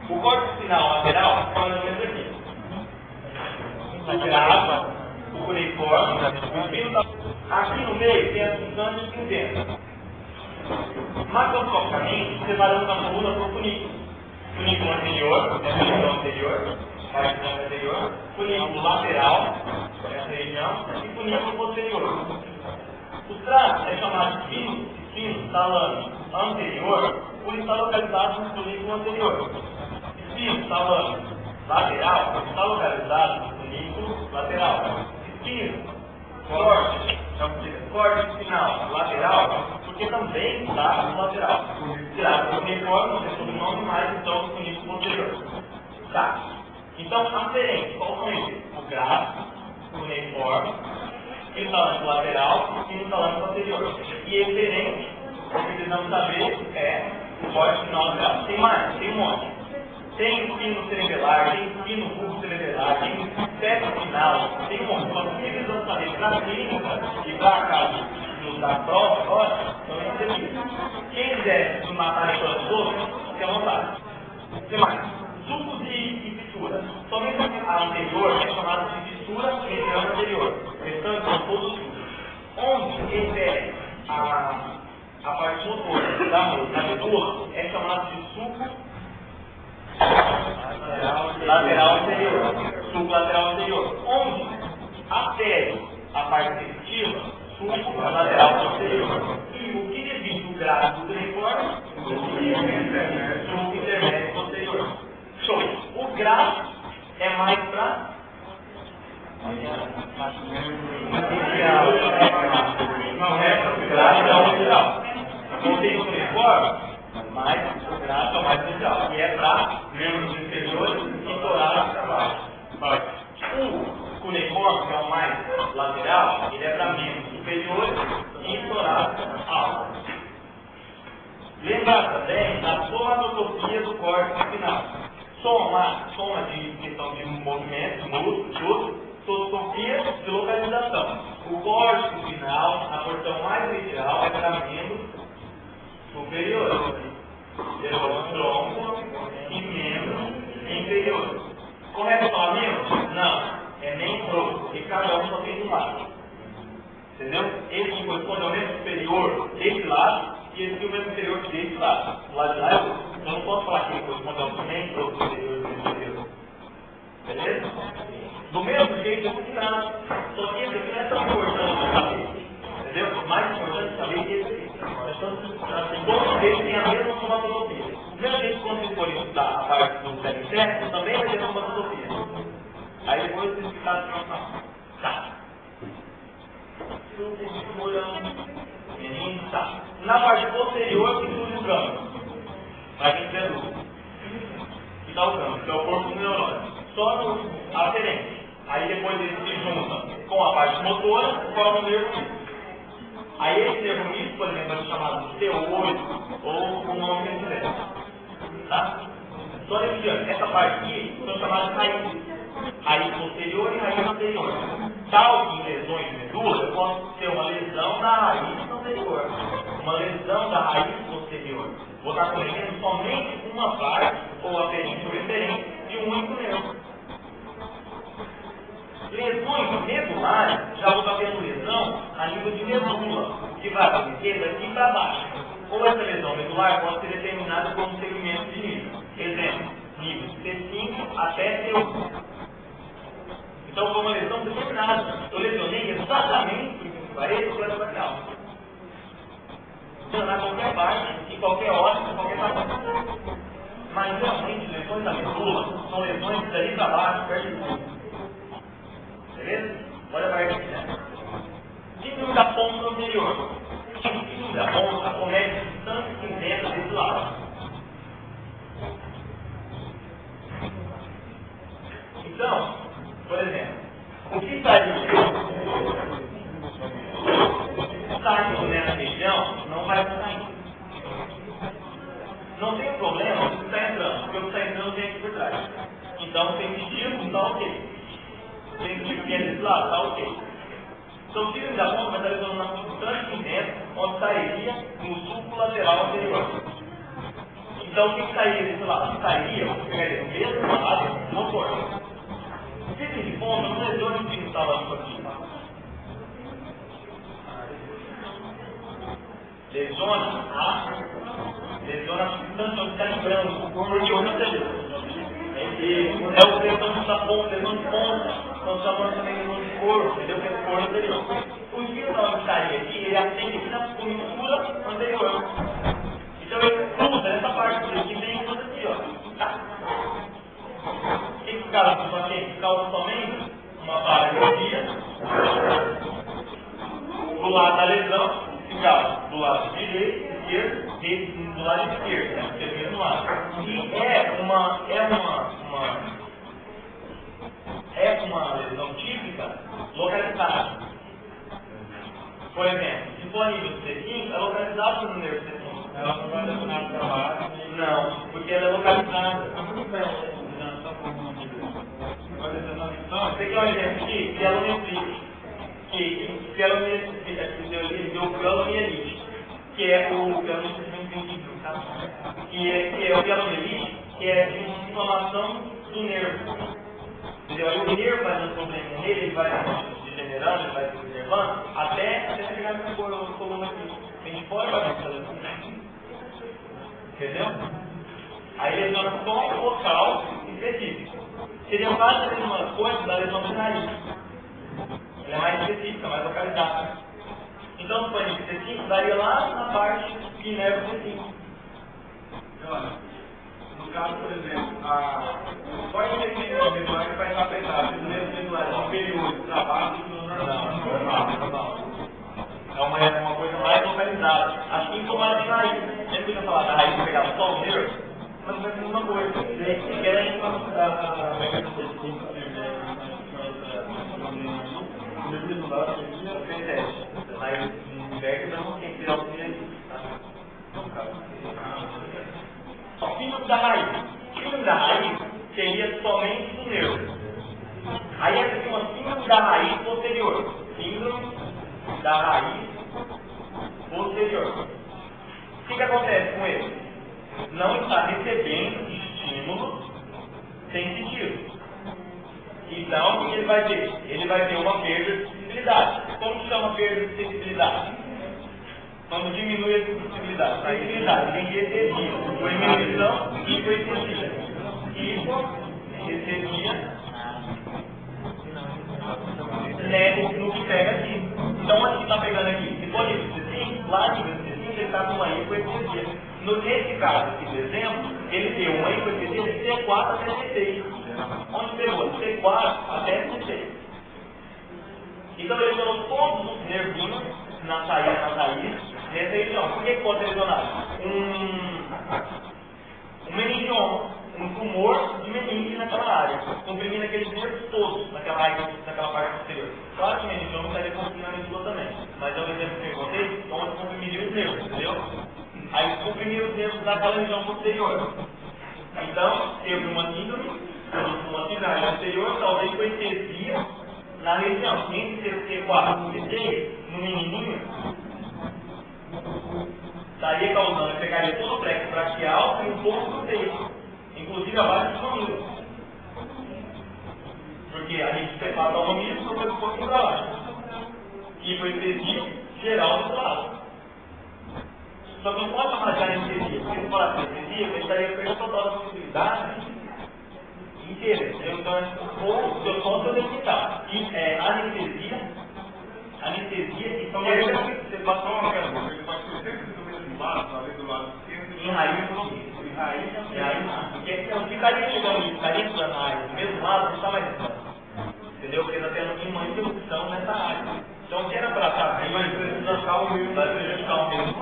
O córtex espinal lateral é mais ou menos aqui. O gravo, o cuneiforme, o espino da... Aqui no meio tem a substância cinzenta. Macroscopicamente, separamos a coluna por funículo. Funículo anterior, funículo anterior, parte anterior, funículo lateral, essa região, e funículo posterior. O traço é chamado de espino talame anterior, por estar localizado no funículo anterior. Espino talame lateral está localizado no funículo lateral. Espino, corte espinal lateral, porque também está no lateral. Tirado o cuneiforme, não tem sobrenome, mas então no funículo posterior. Tá. Então, aferente, qual são eles? O grafo, o cuneiforme, o talame lateral e o talame posterior. E eferente, o que precisamos saber é o corte espinal lateral. Tem mais, tem um monte. Tem espino cerebelar, tem espino bulbo cerebelar, tem septo final, tem um monte. Só que precisamos saber para a clínica e para a casa da prova agora, são esses aqui. Quem quiser se matar em todas as outras, fique à vontade. Tem mais. Sulcos e fissuras. Somente a anterior é chamada de fissura mediana anterior. O restante são todos sulcos. Onde excede a parte motora da medula é chamado de sulco lateral anterior. Sulco lateral anterior. Onde afere a parte sensitiva, sulco lateral posterior. E o que divide o grafo do cuneiforme? Sulco intermédio posterior. Show. O grafo é mais para não é para o grafo é o lateral. Não tem o cuneiforme, mas o grafo é mais lateral. E é para membros inferiores e torácios para baixo. O cuneiforme, que é o mais lateral, ele é para membros superiores e torácios altos. Lembrar também da somatoscopia do córtex espinal. Soma de questão de movimento, músculo, tudo, toscopia de localização. O córtex espinal, a porção mais medial, é para membros superiores. Depois tronco e membros inferiores. Correto só membros? Não. É nem tronco, porque cada um só tem um lado. Entendeu? Esse que corresponde ao membro superior desse lado e esse que é o membro inferior desse lado. O lado de lá é outro. Eu não posso falar que ele corresponde ao membro superior desse inferior. Beleza? Do mesmo jeito, eu não nada. Só que esse aqui não é tão importante saber. Entendeu? O mais importante saber que esse aqui. Todos eles têm a mesma somatoscopia. Do mesmo jeito, quando vocês forem estudar a parte do cérebro interno, também vai ter somatoscopia. Aí depois vocês ficaram assim, tá. Tá. Na parte posterior, que surge o gâmeo. Para quem tiver dúvida. Que dá o gâmeo, que é o corpo do neurônio. Só no aferente. Aí depois ele se junta com a parte motora, forma o nervo. Aí esse nervo místico, por exemplo, é chamado de T8 ou o nome que quiser. Tá? Só lembrando, essa parte aqui são chamadas de raízes. Raiz posterior e raiz anterior. Tal que em lesões de medula, eu posso ter uma lesão da raiz anterior, uma lesão da raiz posterior. Vou estar corrigendo somente uma parte, ou aferente ou referente, de um único nervo. Lesões medulares, já vou estar tendo lesão a nível de medula, que vai daqui para baixo. Ou essa lesão medular pode ser determinada por um segmento de nível. Exemplo, nível C5 até C1. Então foi uma lesão determinada. Eu lesionei exatamente por que parede ou plano braquial. Lesionar qualquer parte, em qualquer ósseo, em qualquer tamanho. Mas realmente lesões da medula são lesões dali para baixo, perto de tudo. Beleza? Olha para aqui, né? Título da ponta anterior. O título da ponta comete distância cinzenta desse lado. Então, por exemplo, o que está saindo nessa região não vai sair. Não tem problema o que está entrando, porque o que está entrando vem aqui por trás. Então, tem sentido, está ok. Tem sentido que é desse lado, está ok. Então, o título da ponta vai estar lesionando na substância cinzenta, onde sairia no sulco lateral anterior. Então o que sairia desse lado? O que sairia, eu pegaria do mesmo lado, motor. Se de ponta, não lesiona o que estava no aqui. Lesiona a substância onde está em branco, porque o interior. É o que estamos na ponta, lesão de ponta, nós chamamos também de lesão de couro, entendeu? Que é o couro anterior. O fio da onde estaria aqui, ele atende aqui na comistura anterior. Então ele cruza nessa parte aqui, vem e cruza aqui, ó. Tá? O que causa isso aqui? Causa somente uma paralisia do lado da lesão, fica do lado direito, esquerdo, e do lado esquerdo, né? Que é o mesmo lado. E é uma lesão típica localizada. Por exemplo, se for a nível C5, é localizado no nervo C5. Ela não vai lesionar o trabalho? Não, porque ela é localizada. Você quer um exemplo aqui? Pielonefrite. Que deu pielonefrite, que é o pielonefrite, tá? Que é o pielonefrite, que é a inflamação do nervo. Entendeu? Aí o nervo vai dando problema nele, ele vai degenerando, ele vai se preservando, até chegar nessa coluna aqui. A gente pode fazer isso. Entendeu? Aí lesiona só um local específico. Seria quase a mesma coisa da lesão de nariz. Ela é mais específica, mais localizada. Então, o pânico C5 daria lá na parte que nervo C5. Olha, no caso, por exemplo, só em determinado medular que vai estar afetado, os nervos medulares inferiores, trabalho e no normal. É uma coisa mais localizada. Assim como a de raiz. Sempre que eu falar da raiz, pegava só o nervo, mas vai ser a mesma coisa. Que era mas no inverno não tem que tirar o síndrome da raiz. Síndrome da raiz seria somente do nervo. Aí é uma síndrome da raiz posterior. Síndrome da raiz posterior. O que acontece com ele? Não está recebendo estímulo sensitivo. Então, o que ele vai ter? Ele vai ter uma perda de sensibilidade. Como chama perda de sensibilidade? Quando diminui a sensibilidade. A sensibilidade tem que receber por inibição e hipoestesia. Hipoestesia no que pega aqui. Então, onde está pegando aqui? Se for hipoestesia, lá de hipoestesia, ele está com uma hipoestesia. Nesse caso aqui do exemplo, ele tem uma hipoestesia de C4 até C6. Onde pegou? De C4 até C6. Então ele lesionou todos os nervinhos na saída, nessa região. Por que pode lesionar? Um meningioma, um tumor de meninge naquela área, comprimindo aqueles nervos todos naquela parte posterior. Claro que o meningioma estaria comprimindo a medula também, mas é um exemplo que eu contei, onde comprimiria os nervos, entendeu? Aí comprimiram os nervos daquela região posterior. Então, teve uma síndrome anterior, talvez foi anestesia na região. Entre C4 e C6, no menininho, estaria causando, pegaria todo o plexo braquial e um pouco do peito, inclusive a base dos mamilos. Porque a gente separa o mamilo e foi um pouquinho para baixo. E foi anestesia geral do lado. Só que não pode chamar de anestesia, porque se for anestesia, ele estaria perdendo total a possibilidade inteira. Então, ou eu posso delimitar. Anestesia e são você passou uma pergunta, ele pode ser sempre do lado, talvez do lado esquerdo. Em raiz, em raiz, porque não ficaria chegando isso, estaria entrando na área do mesmo lado, não está mais entrando. Entendeu? Porque está tendo uma interrupção nessa área. Então, o que era para estar bem, vai prejudicar o mesmo